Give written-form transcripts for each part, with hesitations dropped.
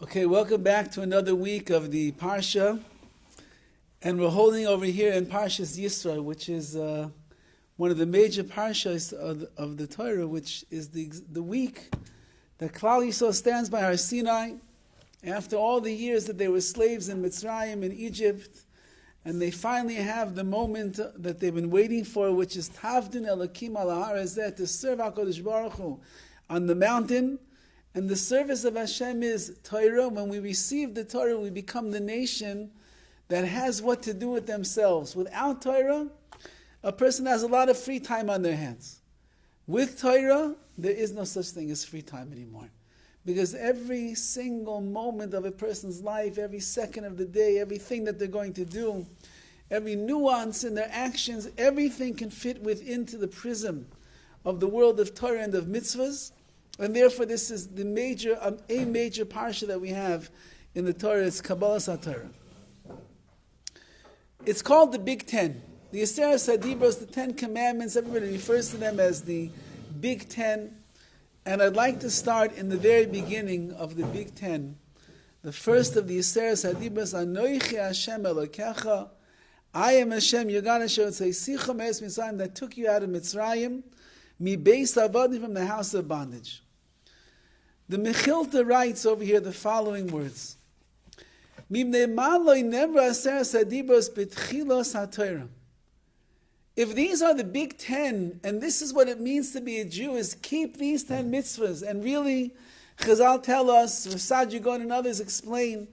Okay, welcome back to another week of the Parsha. And we're holding over here in PARSHAS YISRO, which is one of the major PARSHAS of the Torah, which is the week that Klal Yisrael stands by Har Sinai after all the years that they were slaves in Mitzrayim, in Egypt, and they finally have the moment that they've been waiting for, which is Tavdin Elokim al Har Hazeh, to serve HaKadosh Baruch Hu on the mountain. And the service of Hashem is Torah. When we receive the Torah, we become the nation that has what to do with themselves. Without Torah, a person has a lot of free time on their hands. With Torah, there is no such thing as free time anymore. Because every single moment of a person's life, every second of the day, everything that they're going to do, every nuance in their actions, everything can fit within the prism of the world of Torah and of mitzvahs. And therefore, this is a major parsha that we have in the Torah. It's Kabbalas HaTorah. It's called the Big Ten. The Aseret HaDibros, the Ten Commandments, everybody refers to them as the Big Ten. And I'd like to start in the very beginning of the Big Ten. The first of the Aseret HaDibros, Anoichi Hashem Elokecha, I am Hashem, Yogan Asher Tzeissicha Me'eretz Mitzrayim, that took you out of Mitzrayim, Mi Beis Avadim, from the house of bondage. The Mechilta writes over here the following words. If these are the Big Ten, and this is what it means to be a Jew, is keep these 10 mitzvahs. And really, Chazal tell us, Rasad Yugon and others explain,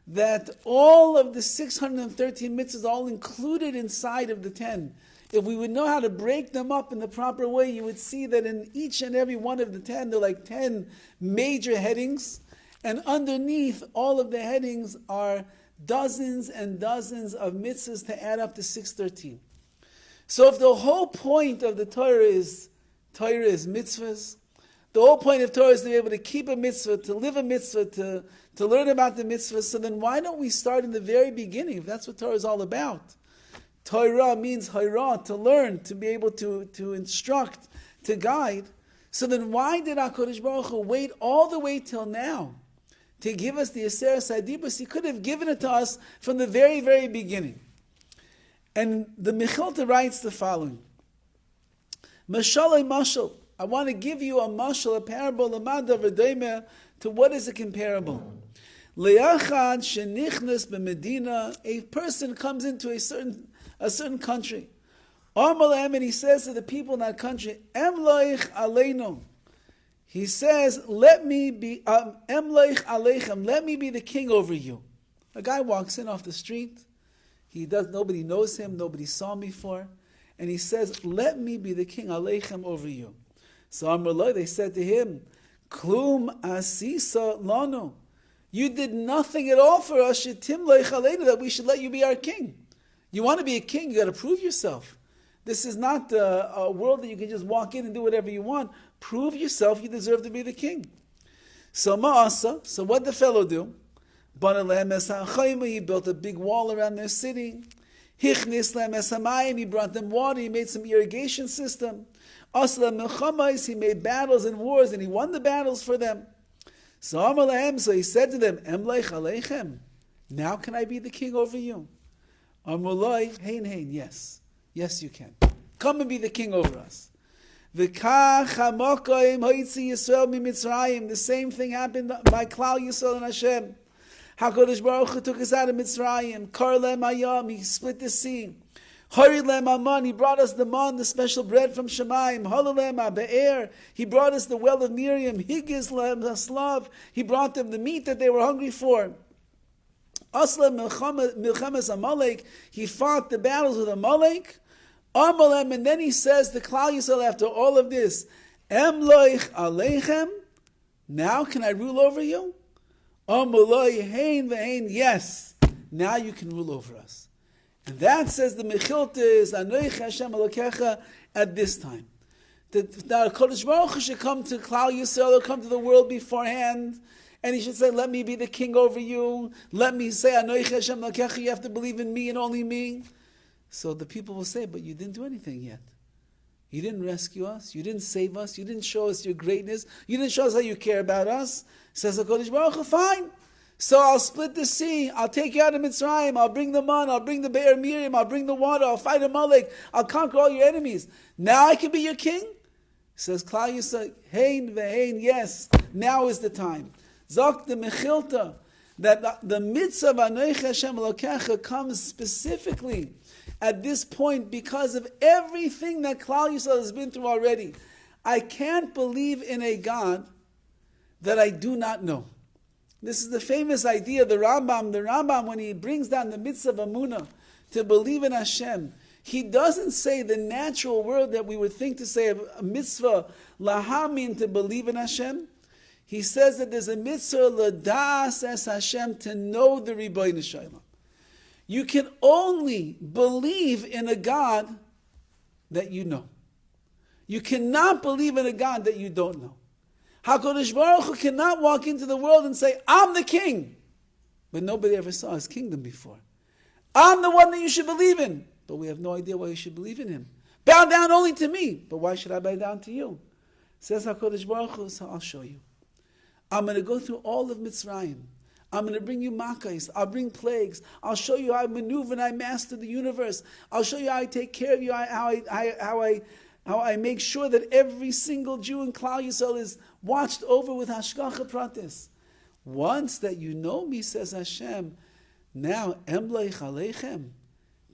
that all of the 613 mitzvahs are all included inside of the 10. If we would know how to break them up in the proper way, you would see that in each and every one of the 10, there are like 10 major headings. And underneath all of the headings are dozens and dozens of mitzvahs to add up to 613. So if the whole point of the Torah is mitzvahs, the whole point of Torah is to be able to keep a mitzvah, to live a mitzvah, to learn about the mitzvah, so then why don't we start in the very beginning, if that's what Torah is all about? Torah means hayra, to learn, to be able to instruct, to guide. So then why did HaKadosh Baruch Hu wait all the way till now to give us the Aseret HaDibros? He could have given it to us from the very, very beginning. And the Mechilta writes the following. Mashalai mashal. I want to give you a mashal, a parable, a madav to what is a comparable. Le'achad shenichnas b'medina, a person comes into a certain country. And he says to the people in that country, Emloich aleinu. He says, let me be Emloich aleichem, let me be the king over you. A guy walks in off the street. Nobody knows him, nobody saw him before. And he says, let me be the king aleichem over you. So Amrullah, they said to him, Klum asisa lanu. You did nothing at all for us, shetim loich aleinu, that we should let you be our king. You want to be a king, you got to prove yourself. This is not a world that you can just walk in and do whatever you want. Prove yourself, you deserve to be the king. So ma'asa, so what did the fellow do? He built a big wall around their city. He brought them water, he made some irrigation system. He made battles and wars, and he won the battles for them. So he said to them, now can I be the king over you? Yes. Yes, you can. Come and be the king over us. The same thing happened by Klal Yisrael and Hashem. HaKadosh Baruch Hu took us out of Mitzrayim. Kar lem hayam, he split the sea. Hari lem aman, he brought us the man, the special bread from Shemayim. Halal lem be'er, he brought us the well of Miriam. Higiz lem haslav, he brought them the meat that they were hungry for. Asla milchemes Amalek, he fought the battles with Amalek. Amalem, and then he says to Klal Yisrael after all of this, Emloich aleichem, now can I rule over you? Amaloi hein ve'hein, yes, now you can rule over us. And that, says the Mechilta, is Anoich Hashem Elokecha at this time. That HaKadosh Baruch Hu should come to Klal Yisrael, or come to the world beforehand, and he should say, let me be the king over you. Let me say, Anoich Hashem Elokecha, you have to believe in me and only me. So the people will say, but you didn't do anything yet. You didn't rescue us. You didn't save us. You didn't show us your greatness. You didn't show us how you care about us. Says HaKadosh Baruch Hu, fine. So I'll split the sea, I'll take you out of Mitzrayim, I'll bring the man, I'll bring the Be'er Miriam, I'll bring the water, I'll fight Amalek, I'll conquer all your enemies. Now I can be your king? Says Klal Yisrael, hein ve'hein, yes, now is the time. Zok the Mechilta, that the mitzvah of Anoich Hashem Elokecha comes specifically at this point because of everything that Klal Yisrael has been through already. I can't believe in a God that I do not know. This is the famous idea, the Rambam, when he brings down the mitzvah of Emunah, to believe in Hashem, he doesn't say the natural word that we would think to say a mitzvah, lahamin, to believe in Hashem. He says that there's a mitzvah, ladas es Hashem, to know the Ribono Shel Olam. You can only believe in a God that you know. You cannot believe in a God that you don't know. HaKadosh Baruch Hu cannot walk into the world and say, I'm the king. But nobody ever saw his kingdom before. I'm the one that you should believe in. But we have no idea why you should believe in him. Bow down only to me. But why should I bow down to you? Says HaKadosh Baruch Hu, so I'll show you. I'm going to go through all of Mitzrayim. I'm going to bring you makkahs. I'll bring plagues. I'll show you how I maneuver and I master the universe. I'll show you how I take care of you, how I make sure that every single Jew in Klal Yisrael is watched over with hashgacha pratis. Once that you know me, says Hashem, now emleich aleichem,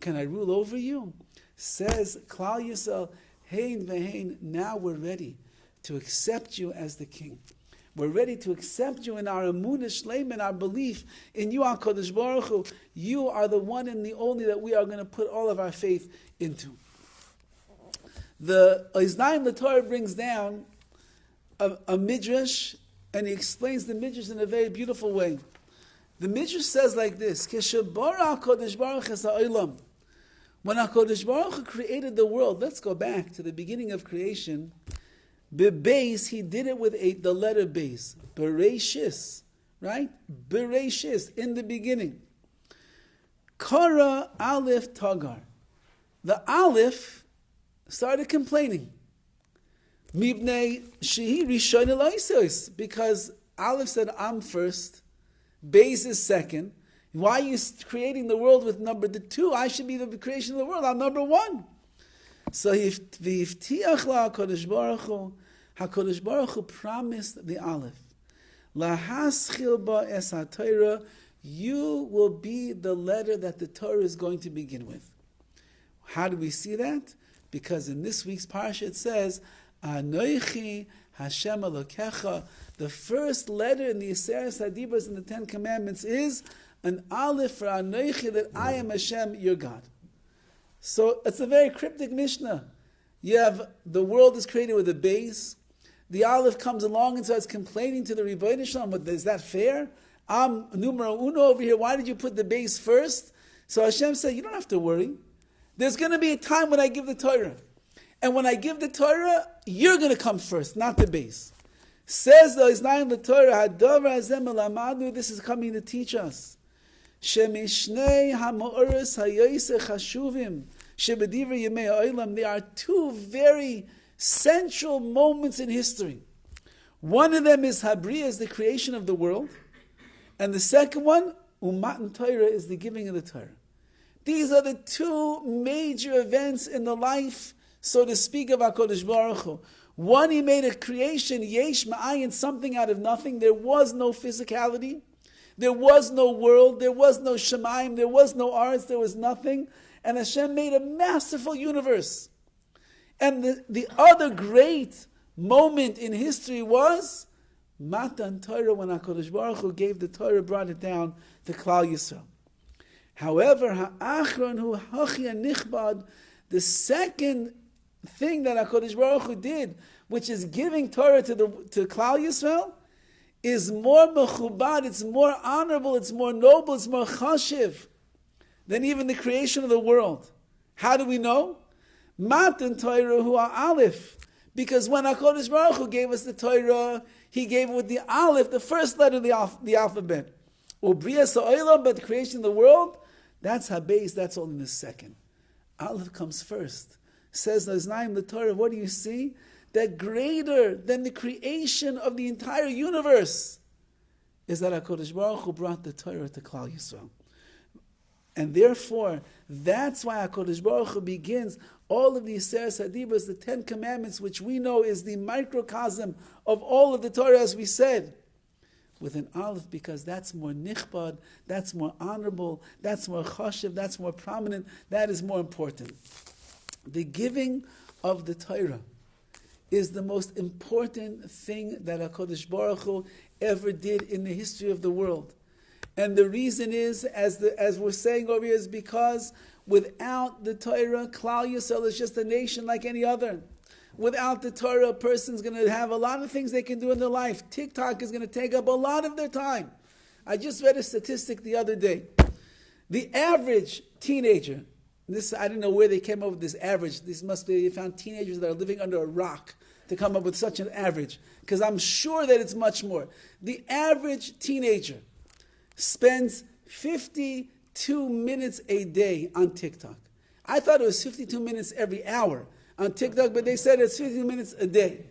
can I rule over you? Says Klal Yisrael, hein ve'hein, now we're ready to accept you as the king. We're ready to accept you in our emunah shleim, in our belief in you, HaKadosh Baruch Hu. You are the one and the only that we are going to put all of our faith into. The Oznaim, the Torah brings down a midrash, and he explains the midrash in a very beautiful way. The midrash says like this: Keshabara HaKadosh Baruch es ha'olam. When HaKadosh Baruch Hu created the world, let's go back to the beginning of creation. Bebeis, he did it with the letter Beis. Bereshis, right? Bereshis, in the beginning. Kara Aleph Tagar. The Aleph started complaining. Mibnei Shehi Rishon Eloisos, because Aleph said, I'm first, Beis is second. Why are you creating the world with number 2? I should be the creation of the world. I'm number 1. So v'ivtiach la HaKadosh Baruch Hu, HaKadosh Baruch Hu promised the Aleph, lahaschil ba es ha-Torah, you will be the letter that the Torah is going to begin with. How do we see that? Because in this week's parsha it says, Anoichi Hashem Elokecha. The first letter in the Yiseres Hadibros in the 10 Commandments is an Aleph for Anoichi, that I am Hashem, your God. So it's a very cryptic Mishnah. You have the world is created with a base. The Aleph comes along and starts complaining to the Ribono Shel Olam. Is that fair? I'm numero uno over here. Why did you put the base first? So Hashem said, you don't have to worry. There's going to be a time when I give the Torah. And when I give the Torah, you're going to come first, not the base. Says the Oznaim the Torah, Hadavar hazeh melamadu, this is coming to teach us. Shemishnei hamo'oros hayoyse chashuvim shebedivrei yemei ha'olam. There are 2 very central moments in history. One of them is Habriya, is the creation of the world. And the second one, Matan Torah, is the giving of the Torah. These are the 2 major events in the life, so to speak, of HaKadosh Baruch Hu. One, he made a creation, yesh ma'ayin, something out of nothing. There was no physicality. There was no world. There was no Shemaim. There was no arts. There was nothing. And Hashem made a masterful universe. And the other great moment in history was Matan Torah, when HaKadosh Baruch Hu gave the Torah, brought it down to Klal Yisrael. However, ha'achron hu hachi nichbad, the second thing that HaKadosh Baruch Hu did, which is giving Torah to Klal Yisrael, is more mechubad, it's more honorable, it's more noble, it's more chashiv than even the creation of the world. How do we know? Matan Torah hu Aleph. Because when HaKadosh Baruch Hu gave us the Torah, He gave it with the Aleph, the first letter of the alphabet. Ubriyas ha'olam, but the creation of the world, that's Habeis, that's only the second. Aleph comes first. Says the Torah, what do you see? That greater than the creation of the entire universe is that HaKadosh Baruch Hu brought the Torah to Klal Yisrael. And therefore, that's why HaKadosh Baruch Hu begins all of the Yiseres HaDibros, the 10 Commandments, which we know is the microcosm of all of the Torah, as we said, with an Aleph, because that's more nichbad, that's more honorable, that's more chashiv, that's more prominent, that is more important. The giving of the Torah is the most important thing that HaKadosh Baruch Hu ever did in the history of the world. And the reason is, as we're saying over here, is because without the Torah, Klal Yisrael is just a nation like any other. Without the Torah, a person's going to have a lot of things they can do in their life. TikTok is going to take up a lot of their time. I just read a statistic the other day. The average teenager, I don't know where they came up with this average. This must be, they found teenagers that are living under a rock to come up with such an average, because I'm sure that it's much more. The average teenager spends 52 minutes a day on TikTok. I thought it was 52 minutes every hour on TikTok, but they said it's 50 minutes a day.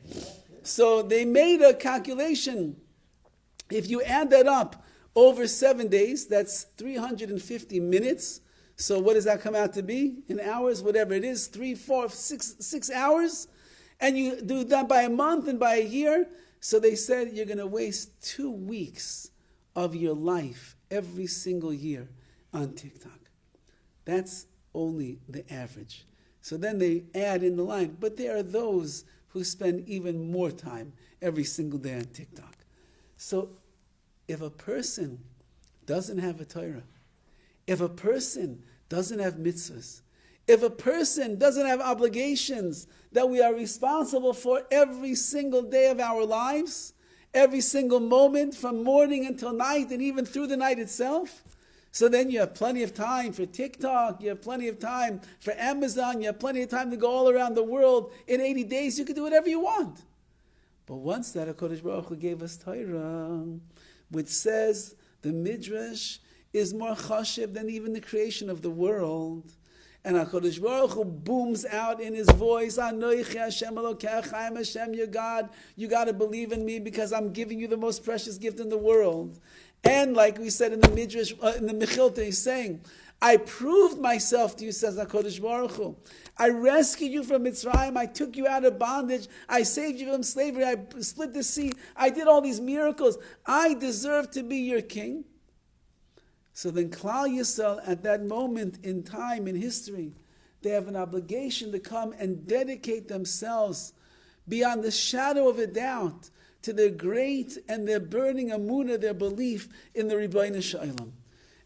So they made a calculation. If you add that up over 7 days, that's 350 minutes. So what does that come out to be? In hours, whatever it is, 3, 4, 6 hours. And you do that by a month and by a year. So they said you're going to waste 2 weeks of your life every single year on TikTok. That's only the average. So then they add in the line, but there are those who spend even more time every single day on TikTok. So if a person doesn't have a Torah, if a person doesn't have mitzvahs, if a person doesn't have obligations that we are responsible for every single day of our lives, every single moment from morning until night and even through the night itself, so then you have plenty of time for TikTok, you have plenty of time for Amazon, you have plenty of time to go all around the world. In 80 days, you can do whatever you want. But once that HaKadosh Baruch Hu gave us Torah, which says the Midrash is more chashiv than even the creation of the world, and HaKadosh Baruch Hu booms out in his voice, Anoichi Hashem Elokecha, I am Hashem your God. You got to believe in me because I'm giving you the most precious gift in the world. And like we said in the Midrash, in the Mechilta, he's saying, I proved myself to you, says HaKadosh Baruch Hu. I rescued you from Mitzrayim. I took you out of bondage. I saved you from slavery. I split the sea. I did all these miracles. I deserve to be your king. So then Klal Yisrael, at that moment in time, in history, they have an obligation to come and dedicate themselves beyond the shadow of a doubt to their great and their burning Emunah, their belief in the Ribbono Shel Olam.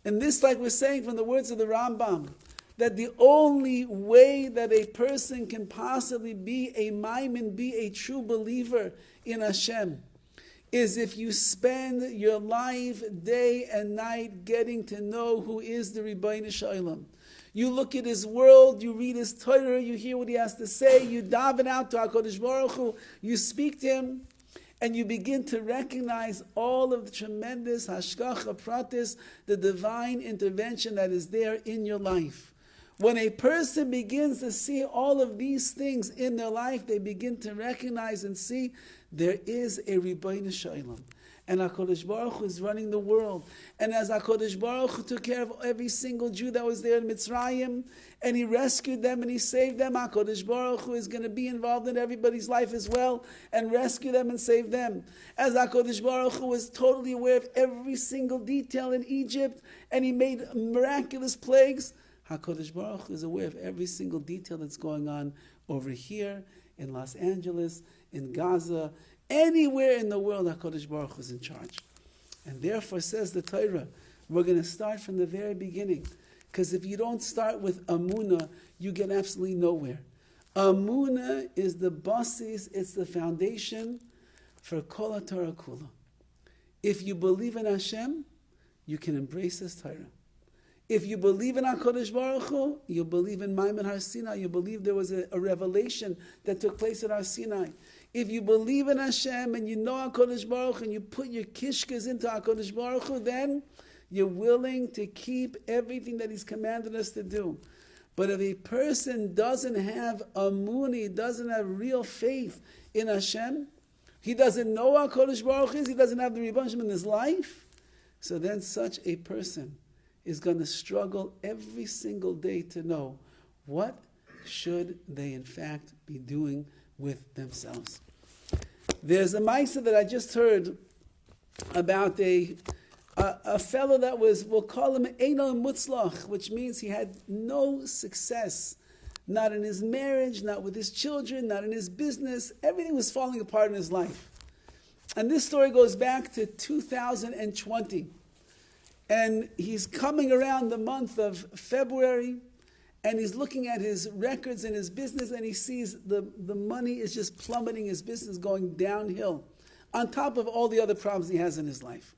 And this, like we're saying from the words of the Rambam, that the only way that a person can possibly be a Maimin, be a true believer in Hashem, is if you spend your life day and night getting to know who is the Ribbono Shel Olam. You look at his world, you read his Torah, you hear what he has to say, you daven out to HaKadosh Baruch Hu, you speak to him, and you begin to recognize all of the tremendous hashgacha pratis, the divine intervention that is there in your life. When a person begins to see all of these things in their life, they begin to recognize and see there is a Ribbono Shel Olam. And HaKadosh Baruch Hu is running the world. And as HaKadosh Baruch Hu took care of every single Jew that was there in Mitzrayim, and he rescued them and he saved them, HaKadosh Baruch Hu is going to be involved in everybody's life as well, and rescue them and save them. As HaKadosh Baruch Hu was totally aware of every single detail in Egypt, and he made miraculous plagues, HaKadosh Baruch Hu is aware of every single detail that's going on over here, in Los Angeles, in Gaza, anywhere in the world. HaKadosh Baruch Hu is in charge. And therefore, says the Torah, we're going to start from the very beginning. Because if you don't start with Emunah, you get absolutely nowhere. Emunah is the basis, it's the foundation for Kol HaTorah Kula. If you believe in Hashem, you can embrace His Torah. If you believe in HaKadosh Baruch Hu, you believe in Maimon Har Sinai, you believe there was a revelation that took place at Har Sinai. If you believe in Hashem and you know HaKadosh Baruch Hu and you put your kishkas into HaKadosh Baruch Hu, then you're willing to keep everything that He's commanded us to do. But if a person doesn't have Emunah, doesn't have real faith in Hashem, he doesn't know how Kodesh Baruch is, he doesn't have the Rebbeinu in his life, so then such a person is going to struggle every single day to know what should they in fact be doing with themselves. There's a Maisa that I just heard about a fellow that was, we'll call him Eino Mutzlach, which means he had no success, not in his marriage, not with his children, not in his business. Everything was falling apart in his life. And this story goes back to 2020. And he's coming around the month of February, and he's looking at his records in his business, and he sees the money is just plummeting, his business going downhill, on top of all the other problems he has in his life.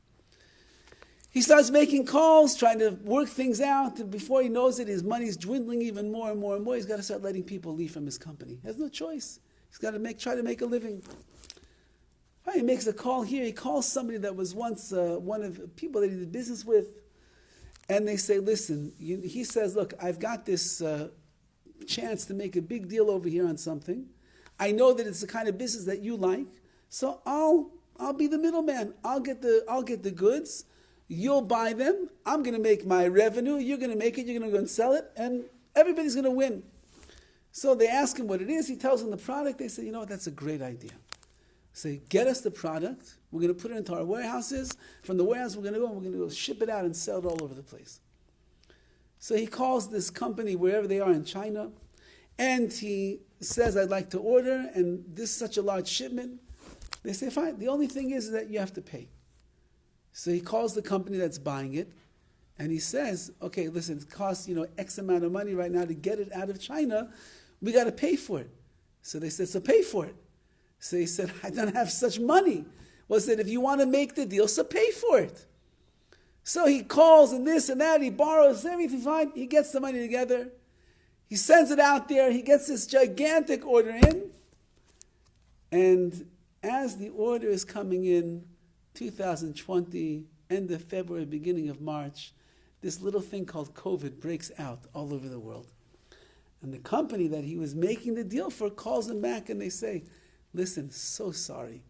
He starts making calls, trying to work things out, and before he knows it, his money's dwindling even more and more and more. He's got to start letting people leave from his company. He has no choice. He's got to try to make a living. He makes a call here. He calls somebody that was once one of the people that he did business with, and they say, listen, he says, look, I've got this chance to make a big deal over here on something. I know that it's the kind of business that you like, so I'll be the middleman. I'll get the goods. You'll buy them. I'm going to make my revenue. You're going to make it. You're going to go and sell it, and everybody's going to win. So they ask him what it is. He tells them the product. They say, you know what, that's a great idea. Say, get us the product. We're going to put it into our warehouses. From the warehouse, we're going to go and we're going to go ship it out and sell it all over the place. So he calls this company wherever they are in China, and he says, I'd like to order, and this is such a large shipment. They say, fine. The only thing is that you have to pay. So he calls the company that's buying it, and he says, okay, listen, it costs X amount of money right now to get it out of China. We got to pay for it. So they said, so pay for it. So he said, I don't have such money. Well, he said, if you want to make the deal, so pay for it. So he calls and this and that, he borrows everything fine. He gets the money together. He sends it out there. He gets this gigantic order in. And as the order is coming in, 2020, end of February, beginning of March, this little thing called COVID breaks out all over the world. And the company that he was making the deal for calls him back and they say, listen, so sorry.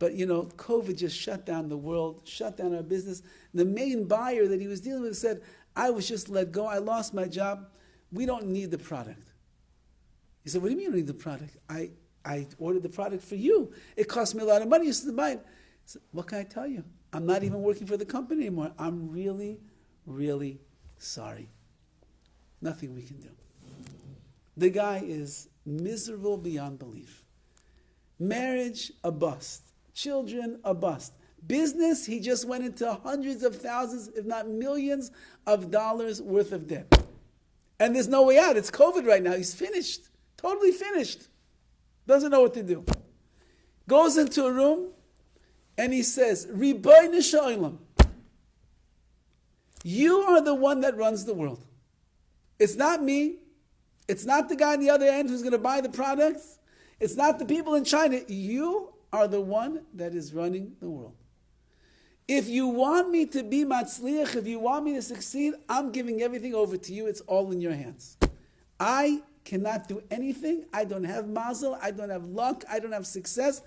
But COVID just shut down the world, shut down our business. The main buyer that he was dealing with said, I was just let go. I lost my job. We don't need the product. He said, what do you mean you don't need the product? I ordered the product for you. It cost me a lot of money. You should buy it. So what can I tell you? I'm not even working for the company anymore. I'm really, really sorry. Nothing we can do. The guy is miserable beyond belief. Marriage, a bust. Children, a bust. Business, he just went into hundreds of thousands, if not millions of dollars worth of debt. And there's no way out. It's COVID right now. He's finished. Totally finished. Doesn't know what to do. Goes into a room and he says, Ribono shel olam, you are the one that runs the world. It's not me. It's not the guy on the other end who's going to buy the products. It's not the people in China. You are the one that is running the world. If you want me to be matzliach, if you want me to succeed, I'm giving everything over to you. It's all in your hands. I cannot do anything. I don't have mazel. I don't have luck. I don't have success.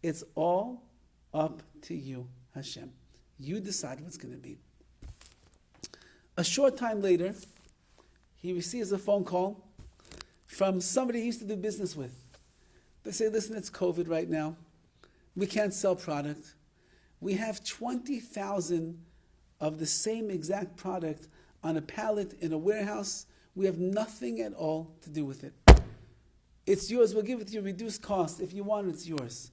It's all up to you, Hashem. You decide what's going to be. A short time later, he receives a phone call from somebody he used to do business with. They say, listen, it's COVID right now. We can't sell product. We have 20,000 of the same exact product on a pallet in a warehouse. We have nothing at all to do with it. It's yours. We'll give it to you reduced cost. If you want it, it's yours.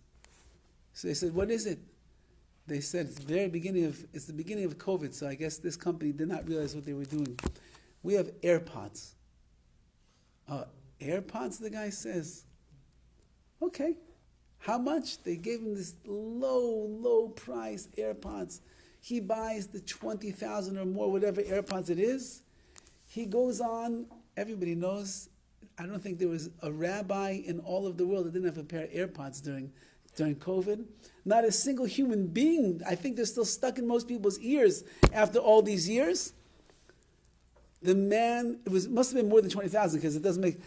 So they said, what is it? They said, it's the beginning of COVID, so I guess this company did not realize what they were doing. We have AirPods. AirPods, the guy says. Okay. How much? They gave him this low price AirPods. He buys the 20,000 or more, whatever AirPods it is. He goes on, everybody knows, I don't think there was a rabbi in all of the world that didn't have a pair of AirPods during COVID. Not a single human being. I think they're still stuck in most people's ears after all these years. The man, must have been more than 20,000 because it doesn't make,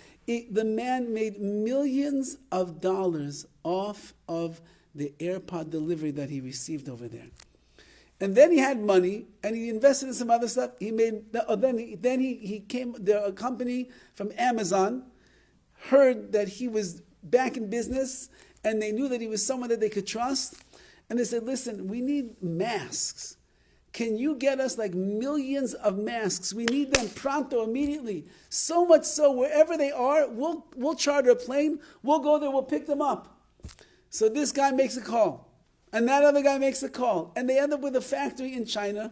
the man made millions of dollars off of the AirPod delivery that he received over there. And then he had money, and he invested in some other stuff. He made. Then he came. A company from Amazon heard that he was back in business, and they knew that he was someone that they could trust. And they said, "Listen, we need masks. Can you get us like millions of masks? We need them pronto, immediately. So much so, wherever they are, we'll charter a plane. We'll go there. We'll pick them up." So this guy makes a call. And that other guy makes a call. And they end up with a factory in China.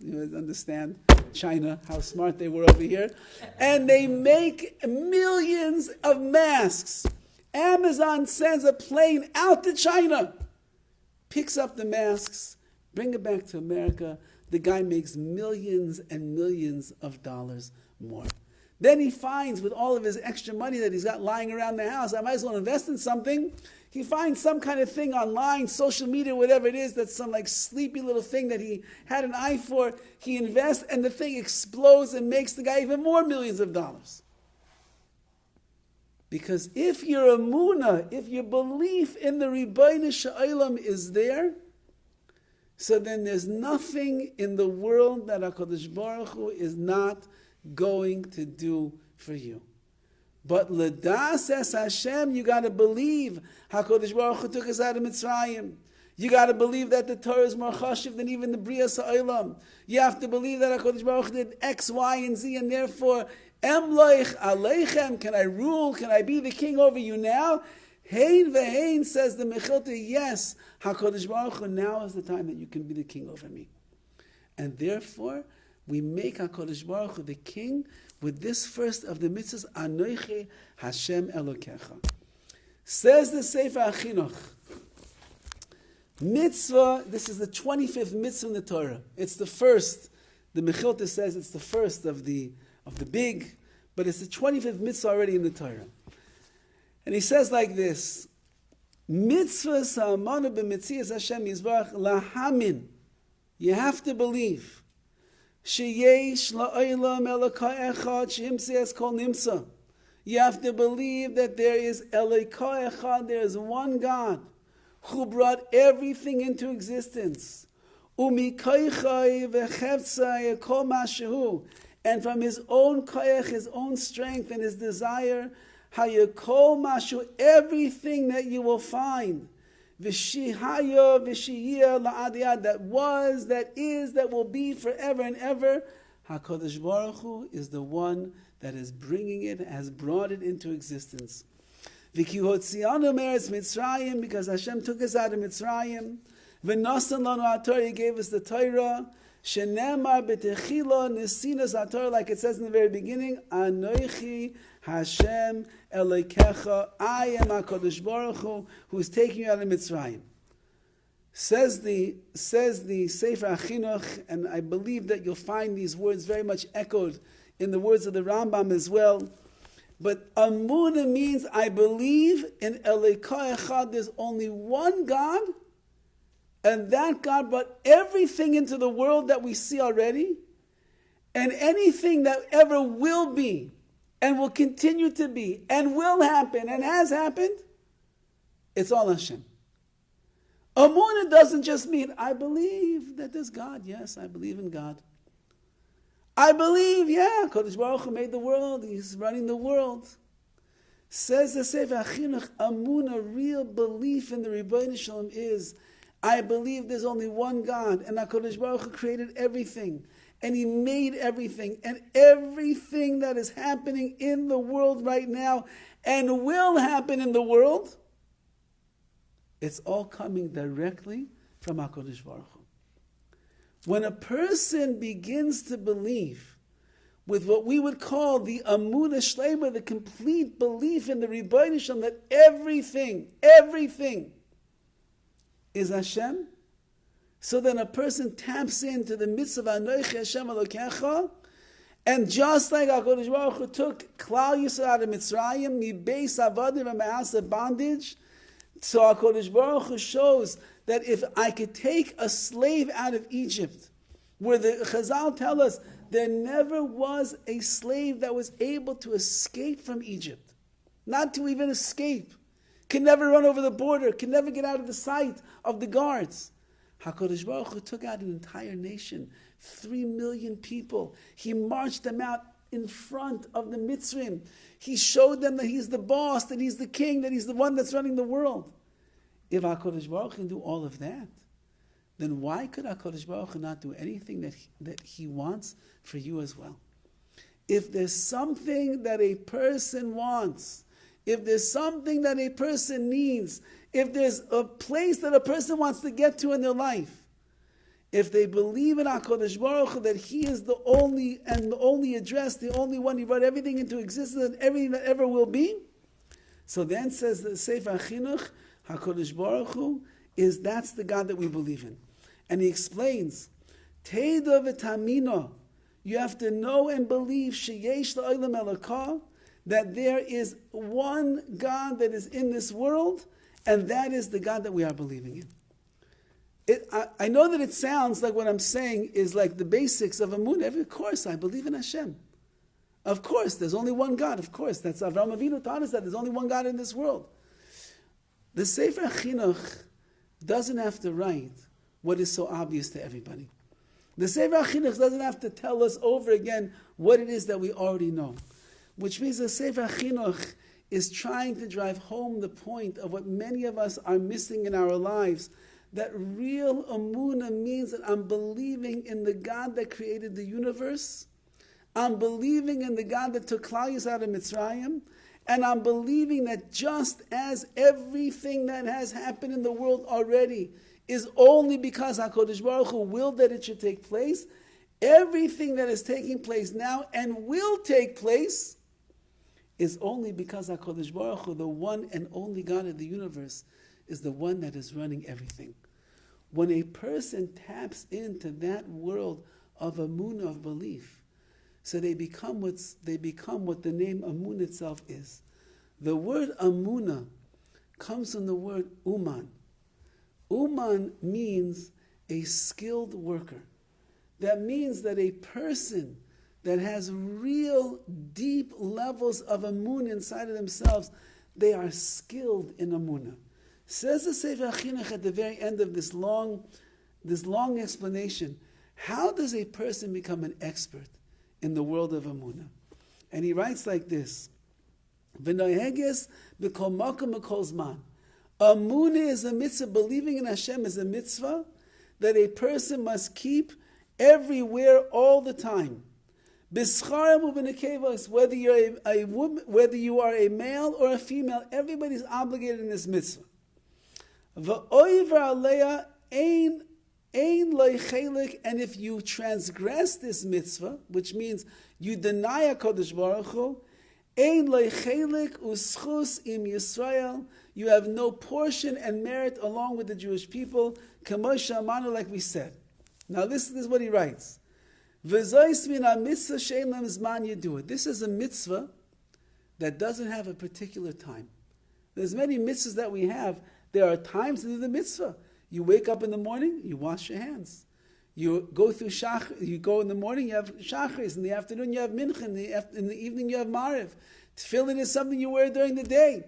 You understand China, how smart they were over here. And they make millions of masks. Amazon sends a plane out to China, picks up the masks, bring it back to America. The guy makes millions and millions of dollars more. Then he finds, with all of his extra money that he's got lying around the house, I might as well invest in something. He finds some kind of thing online, social media, whatever it is, that's some like sleepy little thing that he had an eye for. He invests, and the thing explodes and makes the guy even more millions of dollars. Because if your Emunah, if your belief in the Ribbono Shel Olam is there, so then there's nothing in the world that HaKadosh Baruch Hu is not going to do for you. But l'das es Hashem, you got to believe HaKadosh Baruch Hu took us out of Mitzrayim. You got to believe that the Torah is more chashiv than even the Brias Ha'olam. You have to believe that HaKadosh Baruch Hu did X, Y, and Z, and therefore, Emloich Aleichem, can I rule? Can I be the king over you now? Hein ve'hein, says the Mechilta, yes, HaKadosh Baruch Hu, now is the time that you can be the king over me. And therefore, we make HaKadosh Baruch Hu the king with this first of the mitzvahs, Anochi Hashem Elokecha. Says the Sefer HaChinuch, mitzvah, this is the 25th mitzvah in the Torah. It's the first. The Mechilta says it's the first of the big, but it's the 25th mitzvah already in the Torah. And he says like this, mitzvah sa'amanu b'mitzias Hashem Yisbarach lahamin. You have to believe. Sheyesh la'olam Eloka echad she'imtzias kol nimsa. You have to believe that there is Eloka echad, there is one God who brought everything into existence. Umikoichai v'chevtzai kol mashehu. And from his own koyach, his own strength and his desire, hayakol mashu, everything that you will find, v'shihaya v'shiyah la'adiyad, that was, that is, that will be forever and ever. HaKadosh Baruch Hu is the one that is bringing it, has brought it into existence. V'ki hotzianu me'eretz Mitzrayim, because Hashem took us out of Mitzrayim. V'nasan lanu HaTorah, He gave us the Torah. Shenemar b'techila nesinas HaTorah, like it says in the very beginning, Anochi Hashem Elokecha, I am HaKadosh Baruch Hu, who is taking you out of Mitzrayim. Says the Sefer HaChinuch, and I believe that you'll find these words very much echoed in the words of the Rambam as well. But Emunah means I believe in Eloka Echad, there's only one God, and that God brought everything into the world that we see already, and anything that ever will be, and will continue to be, and will happen, and has happened, it's all Hashem. Emunah doesn't just mean, I believe that there's God. Yes, I believe in God. I believe, yeah, Kodesh Baruch Hu made the world. He's running the world. Says the Sefer HaChinuch, Emunah, real belief in the Ribbono Shel Olam is, I believe there's only one God, and HaKadosh Baruch Hu created everything, and He made everything, and everything that is happening in the world right now, and will happen in the world, it's all coming directly from HaKadosh Baruch Hu. When a person begins to believe with what we would call the Emunah Shlema, the complete belief in the Ribbono Shel Olam, that everything is Hashem, so then a person taps into the mitzvah Anochi Hashem Elokecha, and just like HaKadosh Baruch Hu took Klal Yisrael out of Mitzrayim, Mibeis Avadim and Ma'aseh bondage, so HaKadosh Baruch Hu shows that if I could take a slave out of Egypt, where the Chazal tell us there never was a slave that was able to escape from Egypt, not to even escape. can never run over the border, can never get out of the sight of the guards. HaKadosh Baruch Hu took out an entire nation, 3 million people. He marched them out in front of the Mitzrim. He showed them that he's the boss, that he's the king, that he's the one that's running the world. If HaKadosh Baruch Hu can do all of that, then why could HaKadosh Baruch Hu not do anything that he wants for you as well? If there's something that a person wants, if there's something that a person needs, if there's a place that a person wants to get to in their life, if they believe in HaKadosh Baruch Hu that He is the only and the only address, the only one, He brought everything into existence and everything that ever will be, so then says the Sefer Chinuch, HaKadosh Baruch Hu that's the God that we believe in. And he explains, Teda v'tamina, you have to know and believe sheyesh la'olam elokah, that there is one God that is in this world, and that is the God that we are believing in. I know that it sounds like what I'm saying is like the basics of Emunah. Of course, I believe in Hashem. Of course, there's only one God. Of course, that's Avraham Avinu taught us that there's only one God in this world. The Sefer Chinuch doesn't have to write what is so obvious to everybody. The Sefer Chinuch doesn't have to tell us over again what it is that we already know. Which means the Sefer Chinuch is trying to drive home the point of what many of us are missing in our lives, that real Emunah means that I'm believing in the God that created the universe, I'm believing in the God that took Klal Yisrael out of Mitzrayim, and I'm believing that just as everything that has happened in the world already is only because HaKadosh Baruch Hu willed that it should take place, everything that is taking place now and will take place is only because HaKadosh Baruch Hu, the one and only God of the universe, is the one that is running everything. When a person taps into that world of Emunah, of belief, so they become what the name Emunah itself is. The word Emunah comes from the word Uman. Uman means a skilled worker. That means that a person that has real deep levels of Emunah inside of themselves, they are skilled in Emunah. Says the Sefer Chinuch at the very end of this long explanation, how does a person become an expert in the world of Emunah? And he writes like this, V'noheges b'kol makom b'kol zman. Emunah is a mitzvah, believing in Hashem is a mitzvah that a person must keep everywhere all the time. B'scharim u'b'nekevos, whether you're a woman, whether you are a male or a female, everybody's obligated in this mitzvah. V'oiver aleya ein loy chelik, and if you transgress this mitzvah, which means you deny HaKadosh Baruch Hu, ein loy chelik u'schus im Yisrael, you have no portion and merit along with the Jewish people, kamo shamanu, like we said. Now this is what he writes. V'zois min ha-mitzvah she'en lam zman yeduah. This is a mitzvah that doesn't have a particular time. There's many mitzvahs that we have. There are times to do the mitzvah. You wake up in the morning, you wash your hands. You go through shach. You go in the morning, you have shachris. In the afternoon, you have mincha. In the evening, you have mariv. Tefillin is something you wear during the day.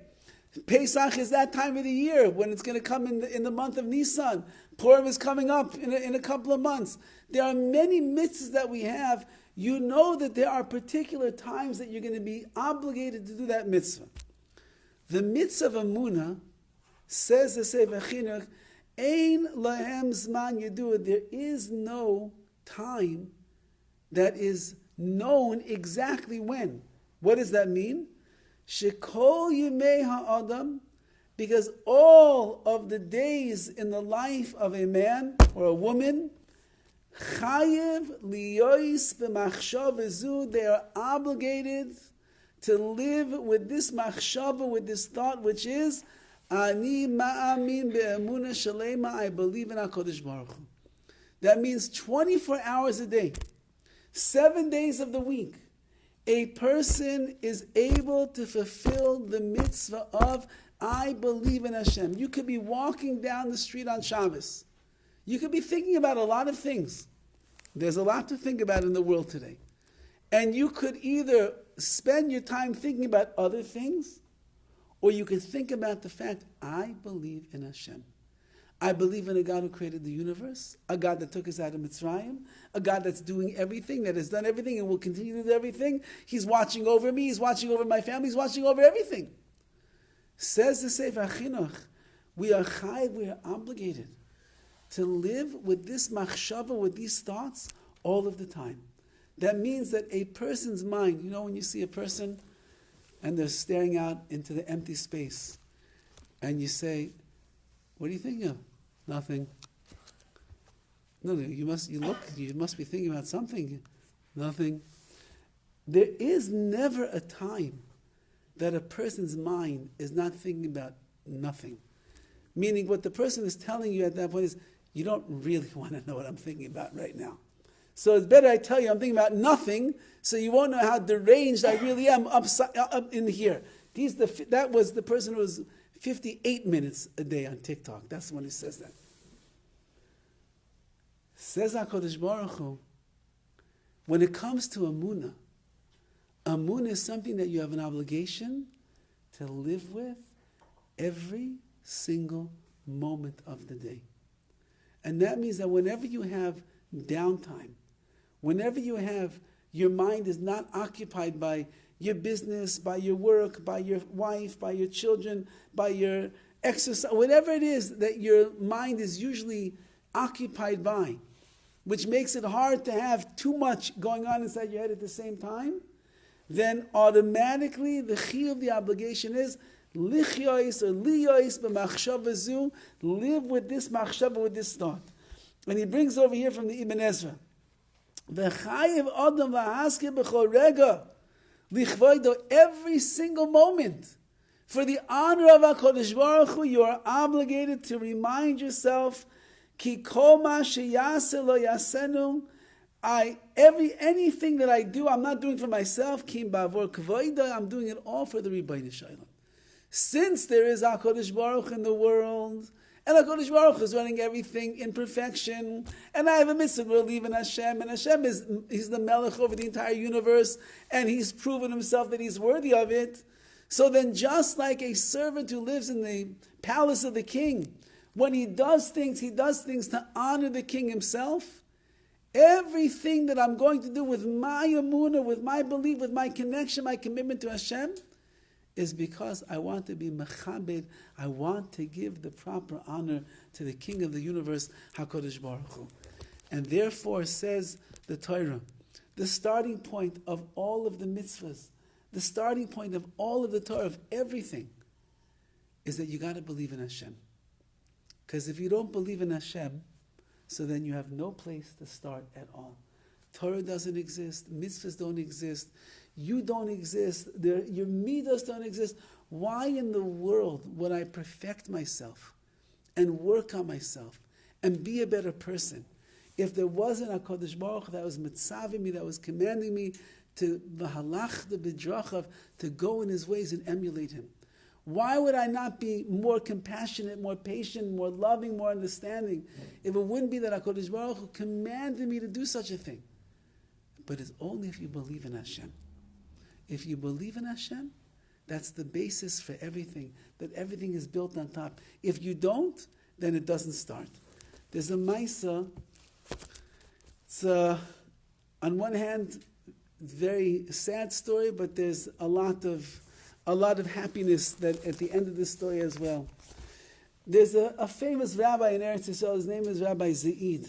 Pesach is that time of the year when it's going to come in the month of Nisan. Purim is coming up in a couple of months. There are many mitzvahs that we have. You know that there are particular times that you're going to be obligated to do that mitzvah. The mitzvah of Emunah, says the Sefer Chinuch, Ein lahem zman yeduah. There is no time that is known exactly when. What does that mean? Shekol yimei ha'adam, because all of the days in the life of a man or a woman, chayev liyois b'machshava zu, they are obligated to live with this machshava, with this thought, which is Ani ma'amin be'emunah shalema, I believe in HaKadosh Baruch Hu. That means 24 hours a day, 7 days of the week, a person is able to fulfill the mitzvah of I believe in Hashem. You could be walking down the street on Shabbos. You could be thinking about a lot of things. There's a lot to think about in the world today. And you could either spend your time thinking about other things, Or you could think about the fact, I believe in Hashem. I believe in a God who created the universe, a God that took us out of Mitzrayim, a God that's doing everything, that has done everything and will continue to do everything. He's watching over me, He's watching over my family, He's watching over everything. Says the Sefer Chinuch, we are chayiv, we are obligated to live with this machshava, with these thoughts, all of the time. That means that a person's mind, you know when you see a person and they're staring out into the empty space, and you say, what are you thinking of? Nothing. No, you must be thinking about something. Nothing. There is never a time that a person's mind is not thinking about nothing. Meaning what the person is telling you at that point is, you don't really want to know what I'm thinking about right now. So it's better I tell you I'm thinking about nothing, so you won't know how deranged I really am up in here. That was the person who was 58 minutes a day on TikTok. That's when he says that. Says HaKadosh Baruch Hu, when it comes to Emunah, Emunah is something that you have an obligation to live with every single moment of the day. And that means that whenever you have downtime, whenever you have, your mind is not occupied by your business, by your work, by your wife, by your children, by your exercise, whatever it is that your mind is usually occupied by, which makes it hard to have too much going on inside your head at the same time, then automatically the chiyuv, the obligation is lichyois or liyois b'machshava zu, live with this machshava, with this thought. And he brings over here from the Ibn Ezra, v'chayiv adam v'haske b'chol rega, lichvoido, every single moment. For the honor of HaKadosh Baruch Hu, you are obligated to remind yourself, ki kol ma sheyaseh lo yasenu, anything that I do, I'm not doing for myself, kim bavor kvoida, I'm doing it all for the Rebbeinu Shalom. Since there is HaKadosh Baruch Hu in the world, and HaKadosh Baruch Hu is running everything in perfection, and I have a mitzvah to believe in Hashem, and Hashem He's the Melech over the entire universe, and He's proven Himself that He's worthy of it. So then just like a servant who lives in the palace of the king, when he does things to honor the king himself. Everything that I'm going to do with my emunah, with my belief, with my connection, my commitment to Hashem, is because I want to be mechabed. I want to give the proper honor to the King of the universe, HaKadosh Baruch Hu. And therefore, says the Torah, the starting point of all of the mitzvahs, the starting point of all of the Torah, of everything, is that you got to believe in Hashem. Because if you don't believe in Hashem, so then you have no place to start at all. Torah doesn't exist, mitzvahs don't exist, you don't exist, your midas don't exist. Why in the world would I perfect myself and work on myself and be a better person if there wasn't a Kodesh Baruch that was mitzaving me, that was commanding me to v'halach the bidrachav, to go in his ways and emulate him? Why would I not be more compassionate, more patient, more loving, more understanding, if it wouldn't be that HaKadosh Baruch Hu commanded me to do such a thing? But it's only if you believe in Hashem. If you believe in Hashem, that's the basis for everything, that everything is built on top. If you don't, then it doesn't start. There's a Maisa, it's on one hand, very sad story, but there's a lot of happiness that at the end of this story as well. There's a famous rabbi in Eretz Yisrael. His name is Rabbi Zaid.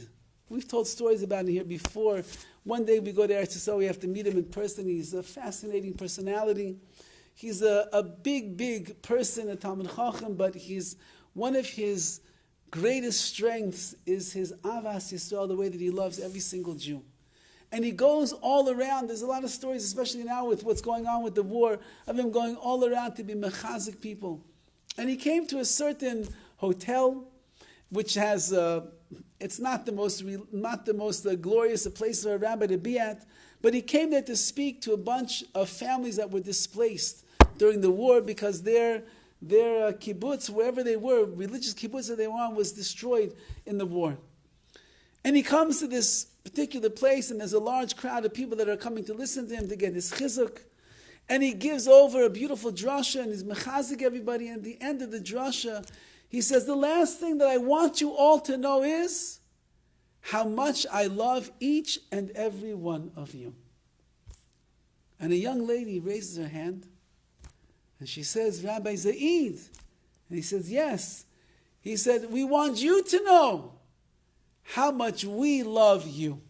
We've told stories about him here before. One day we go to Eretz Yisrael, we have to meet him in person. He's a fascinating personality. He's a big person, a Talmid Chacham, but one of his greatest strengths is his Avas Yisrael, the way that he loves every single Jew. And he goes all around. There's a lot of stories, especially now with what's going on with the war, of him going all around to be mechazik people. And he came to a certain hotel, which has, it's not the most glorious a place for a rabbi to be at, but he came there to speak to a bunch of families that were displaced during the war because their kibbutz, wherever they were, religious kibbutz that they were on, was destroyed in the war. And he comes to this particular place, and there's a large crowd of people that are coming to listen to him, to get his chizuk. And he gives over a beautiful drasha and he's mechazik everybody. And at the end of the drasha, he says, the last thing that I want you all to know is how much I love each and every one of you. And a young lady raises her hand and she says, Rabbi Zaid. And he says, yes. He said, we want you to know how much we love you.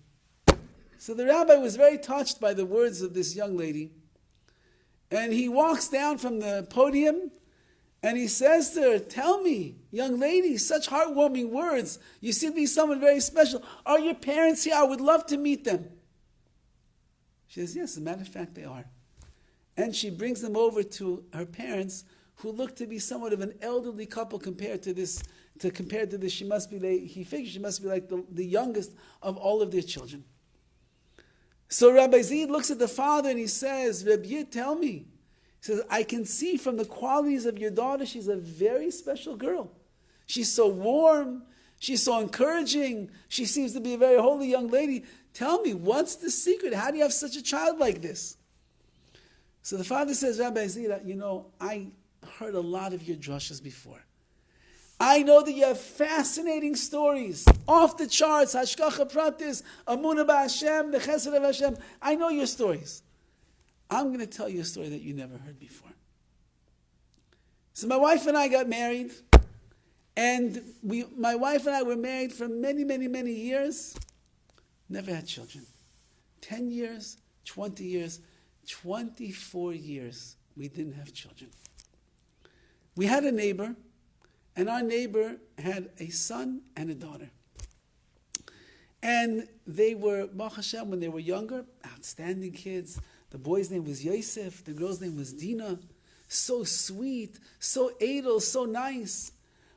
So the rabbi was very touched by the words of this young lady. And he walks down from the podium and he says to her, tell me, young lady, such heartwarming words. You seem to be someone very special. Are your parents here? I would love to meet them. She says, yes, as a matter of fact, they are. And she brings them over to her parents, who look to be somewhat of an elderly couple compared to this. She must be, he figures she must be like the youngest of all of their children. So Rabbi Zaid looks at the father and he says, Rabbi, tell me. He says, I can see from the qualities of your daughter, she's a very special girl. She's so warm. She's so encouraging. She seems to be a very holy young lady. Tell me, what's the secret? How do you have such a child like this? So the father says, Rabbi Zaid, I heard a lot of your drashas before. I know that you have fascinating stories, off the charts, hashkacha pratis, Emunah b'Hashem, the chesed of Hashem. I know your stories. I'm going to tell you a story that you never heard before. So my wife and I got married, and my wife and I were married for many, many, many years. Never had children. 10 years, 20 years, 24 years, we didn't have children. We had a neighbor, and our neighbor had a son and a daughter. And they were, Baruch Hashem, when they were younger, outstanding kids. The boy's name was Yosef, the girl's name was Dina. So sweet, so edel, so nice.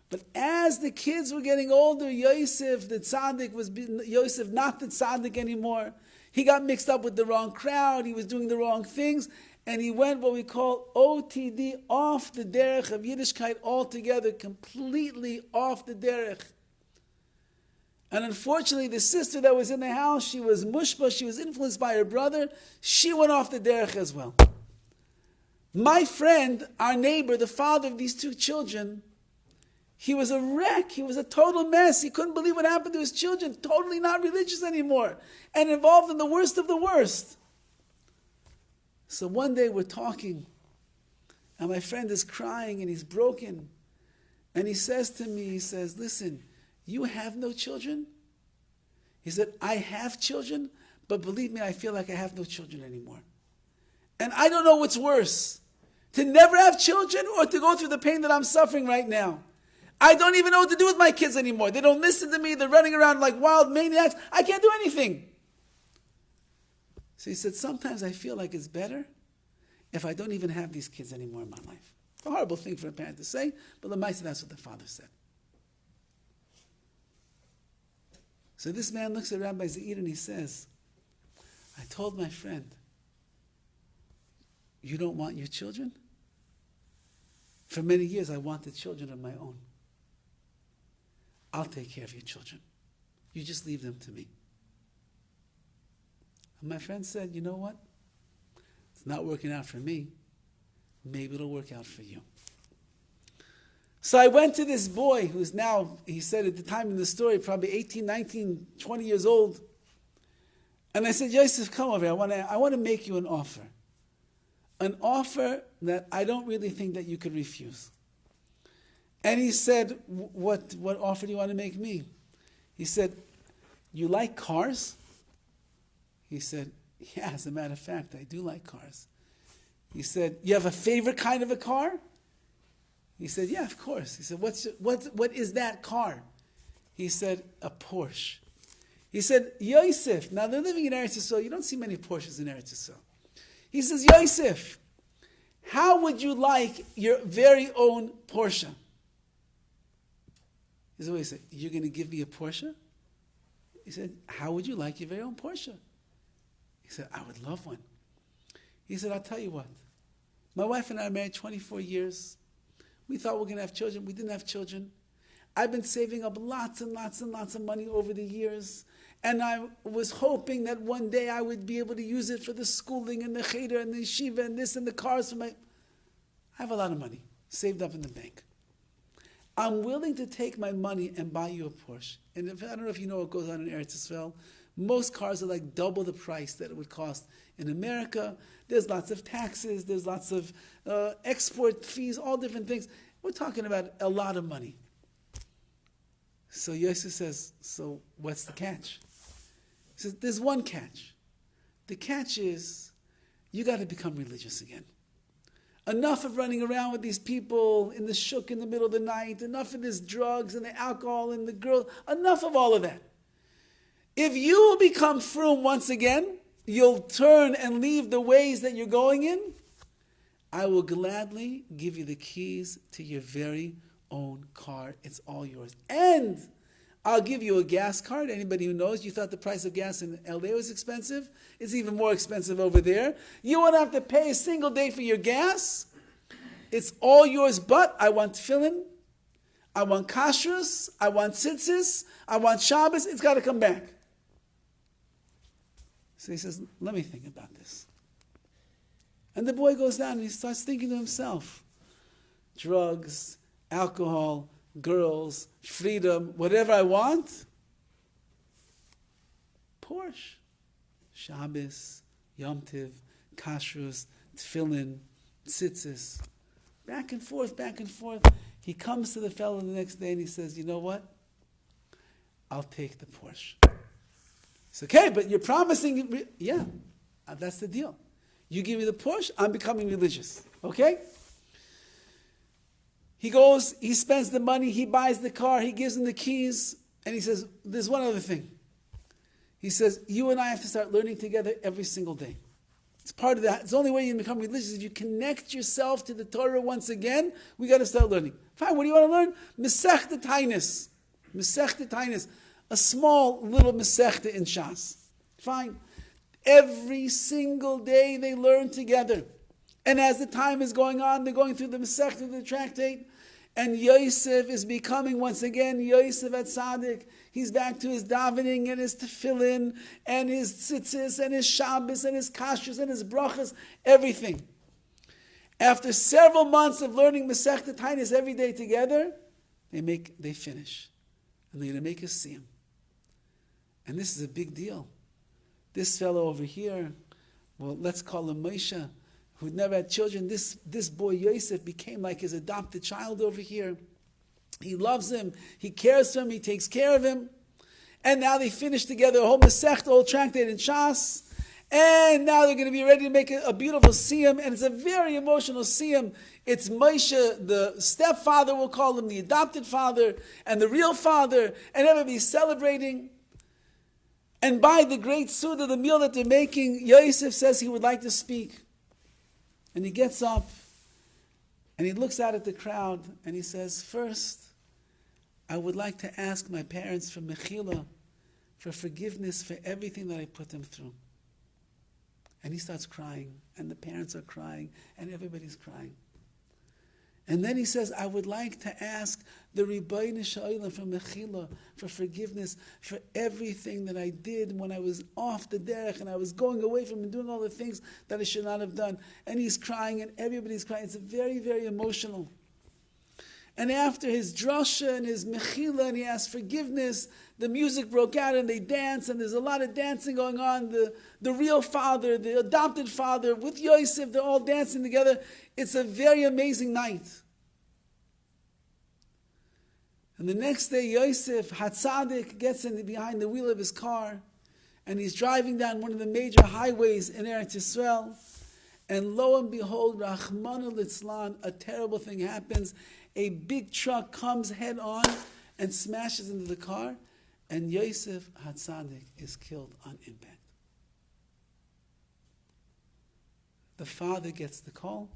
But as the kids were getting older, Yosef, the tzaddik, was Yosef, not the tzaddik anymore. He got mixed up with the wrong crowd. He was doing the wrong things. And he went what we call OTD, off the derech of Yiddishkeit altogether, completely off the derech. And unfortunately, the sister that was in the house, she was mushba, she was influenced by her brother. She went off the derech as well. My friend, our neighbor, the father of these two children, he was a wreck. He was a total mess. He couldn't believe what happened to his children. Totally not religious anymore. And involved in the worst of the worst. So one day we're talking. And my friend is crying and he's broken. And he says to me, he says, listen, you have no children? He said, I have children, but believe me, I feel like I have no children anymore. And I don't know what's worse. To never have children or to go through the pain that I'm suffering right now. I don't even know what to do with my kids anymore. They don't listen to me. They're running around like wild maniacs. I can't do anything. So he said, sometimes I feel like it's better if I don't even have these kids anymore in my life. It's a horrible thing for a parent to say, but Lamaisa, that's what the father said. So this man looks at Rabbi Zaid and he says, I told my friend, you don't want your children? For many years I wanted children of my own. I'll take care of your children. You just leave them to me. And my friend said, you know what? It's not working out for me. Maybe it'll work out for you. So I went to this boy who's now, he said at the time in the story, probably 18, 19, 20 years old. And I said, Yosef, come over here. I want to make you an offer. An offer that I don't really think that you could refuse. And he said, what offer do you want to make me? He said, you like cars? He said, yeah, as a matter of fact, I do like cars. He said, you have a favorite kind of a car? He said, yeah, of course. He said, what is that car? He said, a Porsche. He said, Yosef, now they're living in Eretz Yisrael. You don't see many Porsches in Eretz Yisrael. He says, Yosef, how would you like your very own Porsche? He said, wait a second, you're going to give me a Porsche? He said, how would you like your very own Porsche? He said, I would love one. He said, I'll tell you what. My wife and I are married 24 years. We thought we were going to have children. We didn't have children. I've been saving up lots and lots and lots of money over the years. And I was hoping that one day I would be able to use it for the schooling and the cheder and the yeshiva and this and the cars for my... I have a lot of money saved up in the bank. I'm willing to take my money and buy you a Porsche. And I don't know if you know what goes on in Eretz Yisrael. Most cars are like double the price that it would cost in America. There's lots of taxes. There's lots of export fees, all different things. We're talking about a lot of money. So Yosef says, so what's the catch? He says, there's one catch. The catch is, you got to become religious again. Enough of running around with these people in the shuk in the middle of the night. Enough of this drugs and the alcohol and the girls. Enough of all of that. If you will become frum once again, you'll turn and leave the ways that you're going in, I will gladly give you the keys to your very own car. It's all yours. And I'll give you a gas card. Anybody who knows, you thought the price of gas in LA was expensive? It's even more expensive over there. You won't have to pay a single day for your gas. It's all yours, but I want tefillin, I want kashrus, I want tzitzis, I want Shabbos. It's got to come back. So he says, let me think about this. And the boy goes down and he starts thinking to himself, drugs, alcohol, girls, freedom, whatever I want, Porsche, Shabbos, Yom Tiv, Kashrus, Tefillin, Tzitzis, back and forth, back and forth. He comes to the fellow the next day and he says, you know what? I'll take the Porsche. It's okay, but you're promising, yeah, that's the deal. You give me the Porsche, I'm becoming religious, okay? He goes, he spends the money, he buys the car, he gives him the keys, and he says, there's one other thing. He says, you and I have to start learning together every single day. It's part of that. It's the only way you can become religious. If you connect yourself to the Torah once again, we got to start learning. Fine, what do you want to learn? Masechta Tainis. Masechta Tainis. A small little Masechta in Shas. Fine. Every single day they learn together. And as the time is going on, they're going through the Masechta, the tractate, and Yosef is becoming once again Yosef at Tzaddik. He's back to his davening and his tefillin and his tzitzis and his Shabbos and his kashrus and his brachas, everything. After several months of learning Masechta Tainis every day together, they finish. And they're going to make us see him. And this is a big deal. This fellow over here, well, let's call him Moshe, who'd never had children. This boy Yosef became like his adopted child over here. He loves him. He cares for him. He takes care of him. And now they finish together a whole Masechta, whole tractate in Shas. And now they're going to be ready to make a beautiful siyum. And it's a very emotional siyum. It's Moshe, the stepfather, we'll call him, the adopted father, and the real father. And everybody's celebrating. And by the great Suda, the meal that they're making, Yosef says he would like to speak. And he gets up, and he looks out at the crowd, and he says, first, I would like to ask my parents for mechila, for forgiveness for everything that I put them through. And he starts crying, and the parents are crying, and everybody's crying. And then he says, I would like to ask the Rabbi Shalom for mechila, for forgiveness, for everything that I did when I was off the derech and I was going away from him and doing all the things that I should not have done. And he's crying and everybody's crying. It's very, very emotional. And after his drasha and his mechila and he asked forgiveness, the music broke out and they dance and there's a lot of dancing going on. The real father, the adopted father with Yosef, they're all dancing together. It's a very amazing night. And the next day, Yosef, Hatzadik, gets in behind the wheel of his car, and he's driving down one of the major highways in Eretz Yisrael, and lo and behold, Rahman al-Itzlan, a terrible thing happens. A big truck comes head on and smashes into the car, and Yosef Hatzadik is killed on impact. The father gets the call.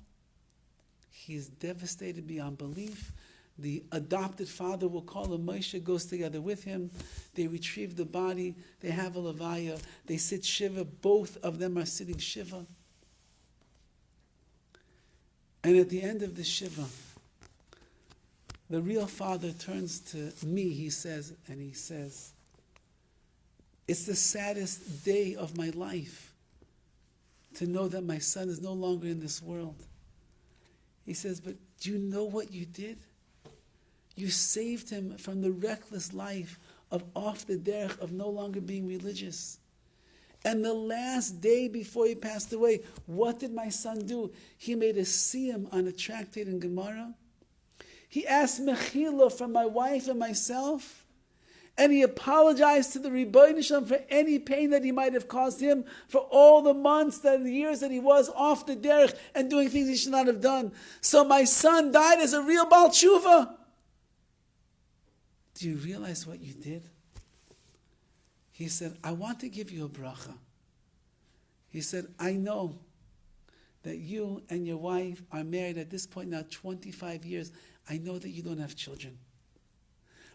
He's devastated beyond belief. The adopted father, will call him Moshe, goes together with him. They retrieve the body. They have a levaya. They sit shiva. Both of them are sitting shiva. And at the end of the shiva, the real father turns to me, he says, It's the saddest day of my life to know that my son is no longer in this world. He says, but do you know what you did? You saved him from the reckless life of off the derech, of no longer being religious. And the last day before he passed away, what did my son do? He made a siyum on a tractate in Gemara. He asked mechila from my wife and myself, and he apologized to the Rebbeinu Shalom for any pain that he might have caused him, for all the months, the years that he was off the derech and doing things he should not have done. So my son died as a real Baal Tshuva. Do you realize what you did? He said, I want to give you a bracha. He said, I know that you and your wife are married at this point now 25 years. I know that you don't have children.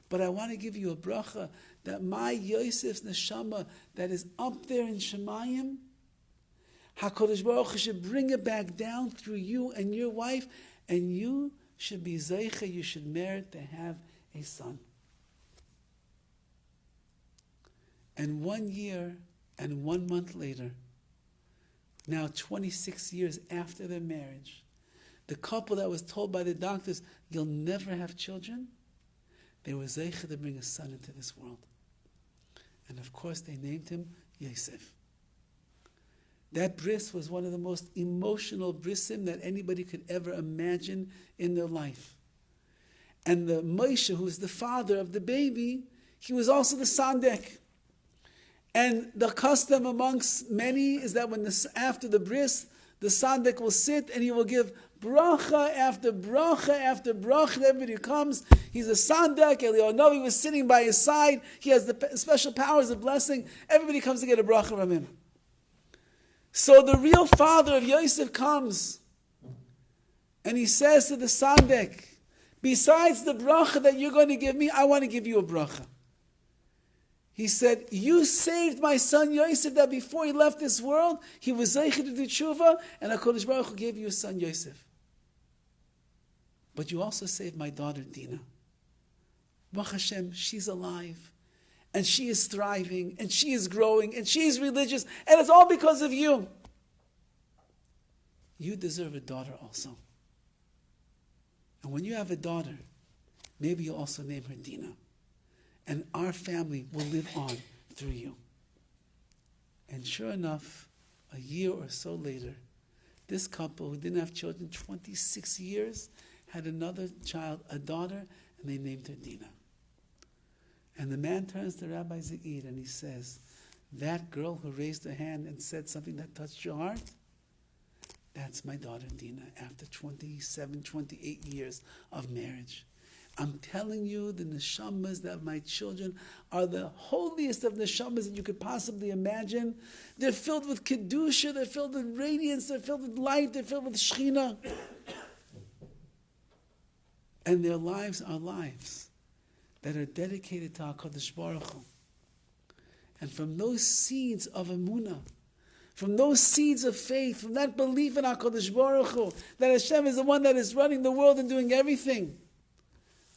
But I want to give you a bracha that my Yosef's neshama that is up there in Shemayim, HaKadosh Baruch Hu should bring it back down through you and your wife, and you should be zeicha, you should merit to have a son. And 1 year and 1 month later, now 26 years after their marriage, the couple that was told by the doctors, you'll never have children, they were zeicha to bring a son into this world. And of course they named him Yosef. That bris was one of the most emotional brisim that anybody could ever imagine in their life. And the Moshe, who is the father of the baby, he was also the sandek. And the custom amongst many is that after the bris, the sandek will sit and he will give bracha after bracha after bracha. Everybody comes. He's a sandek. Eliyahu was sitting by his side. He has the special powers of blessing. Everybody comes to get a bracha from him. So the real father of Yosef comes and he says to the sandek, besides the bracha that you're going to give me, I want to give you a bracha. He said, you saved my son Yosef that before he left this world, he was zeicha to do tshuva, and HaKadosh Baruch Hu gave you a son Yosef. But you also saved my daughter Dina. Baruch Hashem, she's alive, and she is thriving, and she is growing, and she is religious, and it's all because of you. You deserve a daughter also. And when you have a daughter, maybe you also name her Dina. And our family will live on through you. And sure enough, a year or so later, this couple who didn't have children 26 years had another child, a daughter, and they named her Dina. And the man turns to Rabbi Zeid and he says, that girl who raised her hand and said something that touched your heart, that's my daughter Dina after 27, 28 years of marriage. I'm telling you, the neshamas that my children are the holiest of neshamas that you could possibly imagine. They're filled with kedusha, they're filled with radiance, they're filled with light, they're filled with shechina. And their lives are lives that are dedicated to HaKadosh Baruch Hu. And from those seeds of Emunah, from those seeds of faith, from that belief in HaKadosh Baruch Hu, that Hashem is the one that is running the world and doing everything,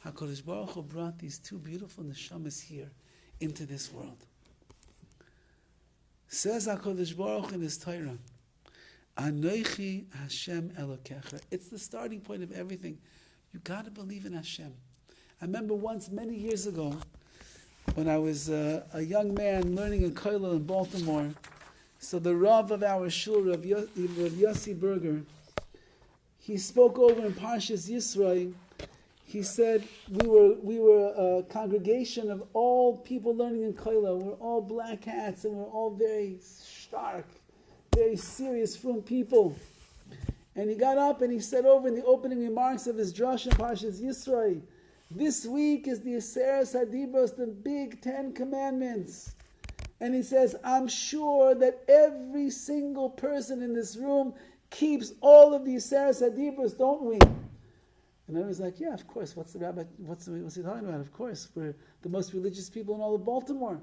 HaKadosh Baruch Hu brought these two beautiful neshamas here into this world. Says HaKadosh Baruch Hu in His Torah, Anochi Hashem Elokecha. It's the starting point of everything. You got to believe in Hashem. I remember once, many years ago, when I was a young man learning in Kollel in Baltimore, so the Rav of our shul, Rav Yossi Berger, he spoke over in PARSHAS YISRO. He said, we were a congregation of all people learning in Kollel. We're all black hats and we're all very stark, very serious, frum people. And he got up and he said over in the opening remarks of his drush in PARSHAS YISRO, this week is the Aseres HaDibros, the big 10 commandments. And he says, I'm sure that every single person in this room keeps all of the Aseres HaDibros, don't we? And I was like, yeah, of course. What's he talking about? Of course, we're the most religious people in all of Baltimore.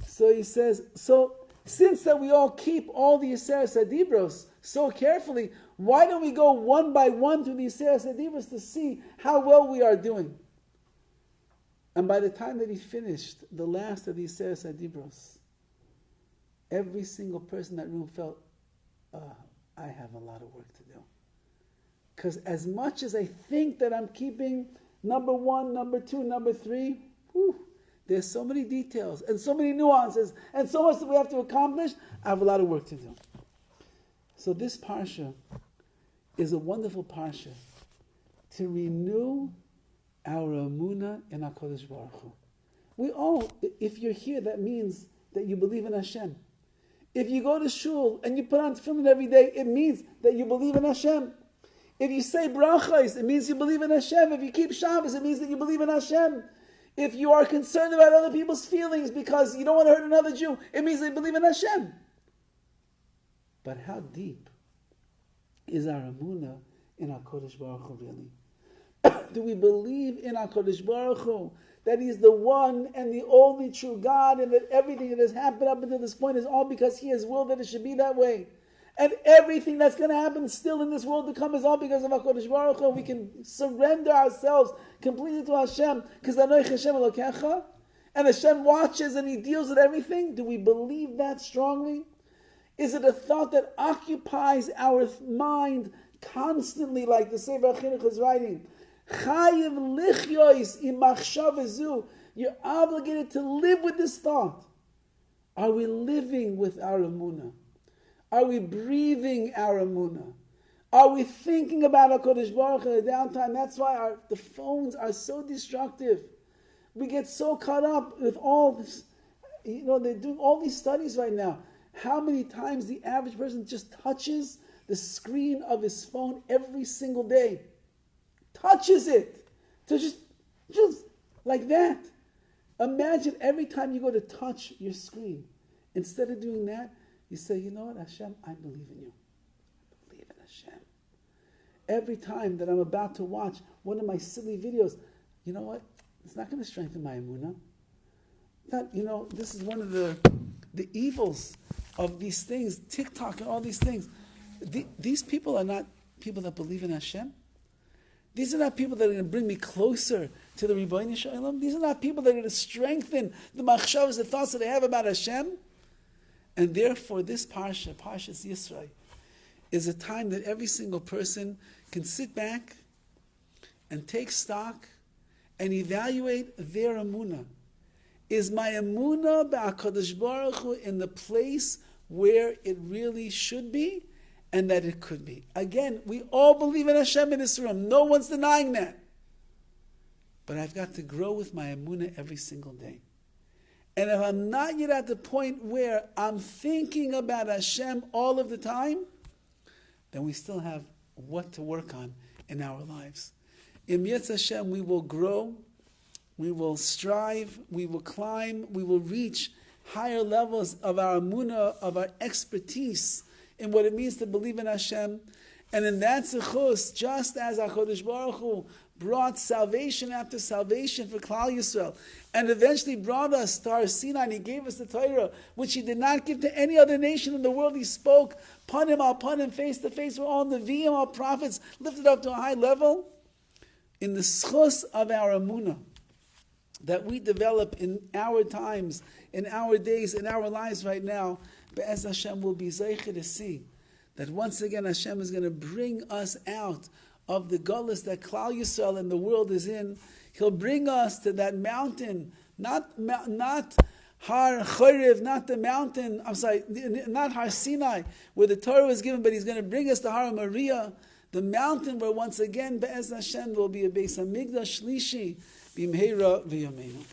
So he says, so since that we all keep all the Aseres HaDibros so carefully, why don't we go one by one through the Aseres HaDibros to see how well we are doing? And by the time that he finished the last of these Seres Adibros, every single person in that room felt, I have a lot of work to do. Because as much as I think that I'm keeping number 1, number 2, number 3, there's so many details and so many nuances and so much that we have to accomplish. I have a lot of work to do. So this parsha is a wonderful parsha to renew our Emunah in HaKadosh Baruch Hu. We all, if you're here, that means that you believe in Hashem. If you go to shul and you put on tefillin every day, it means that you believe in Hashem. If you say brachos, it means you believe in Hashem. If you keep Shabbos, it means that you believe in Hashem. If you are concerned about other people's feelings because you don't want to hurt another Jew, it means that you believe in Hashem. But how deep is our Emunah in HaKadosh Baruch Hu really? Do we believe in HaKadosh Baruch Hu, that He is the one and the only true God, and that everything that has happened up until this point is all because He has willed that it should be that way? And everything that's going to happen still in this world to come is all because of HaKadosh Baruch Hu. We can surrender ourselves completely to Hashem, because Anoich Hashem Elokecha, and Hashem watches and He deals with everything. Do we believe that strongly? Is it a thought that occupies our mind constantly, like the Sefer HaChinuch is writing? Chayiv lichyois im machshava. You're obligated to live with this thought. Are we living with our Emunah? Are we breathing our Emunah? Are we thinking about HaKadosh Baruch Hu in the downtime? That's why the phones are so destructive. We get so caught up with all this. They're doing all these studies right now. How many times the average person just touches the screen of his phone every single day? Touches it. So just like that. Imagine every time you go to touch your screen, instead of doing that, you say, you know what, Hashem, I believe in you. I believe in Hashem. Every time that I'm about to watch one of my silly videos, you know what? It's not going to strengthen my Emunah. This is one of the evils of these things, TikTok and all these things. These people are not people that believe in Hashem. These are not people that are going to bring me closer to the Rebbeinu Shalom. These are not people that are going to strengthen the machshavas, the thoughts that I have about Hashem. And therefore, this parsha, PARSHAS YISRO, is a time that every single person can sit back and take stock and evaluate their Emunah. Is my Emunah b'HaKadosh Baruch Hu in the place where it really should be and that it could be? Again, we all believe in Hashem in this room. No one's denying that. But I've got to grow with my Emunah every single day. And if I'm not yet at the point where I'm thinking about Hashem all of the time, then we still have what to work on in our lives. In Yetz Hashem, we will grow, we will strive, we will climb, we will reach higher levels of our Emunah, of our expertise in what it means to believe in Hashem. And in that zechus, just as HaKadosh Baruch Hu brought salvation after salvation for Klal Yisrael, and eventually brought us to Har Sinai, and He gave us the Torah, which He did not give to any other nation in the world. He spoke panim al panim, face to face, with all Nevi'im, all prophets, lifted up to a high level. In the zechus of our Emunah that we develop in our times, in our days, in our lives right now, Be'ez Hashem will be zeicher to see that once again Hashem is going to bring us out of the gullus that Klal Yisrael and the world is in. He'll bring us to that mountain, not Har Chorev, not the mountain, not Har Sinai, where the Torah was given, but He's going to bring us to Har Moriah, the mountain where once again, Be'ez Hashem, will be a Beis HaMikdash Shlishi, B'mheira v'yameinu.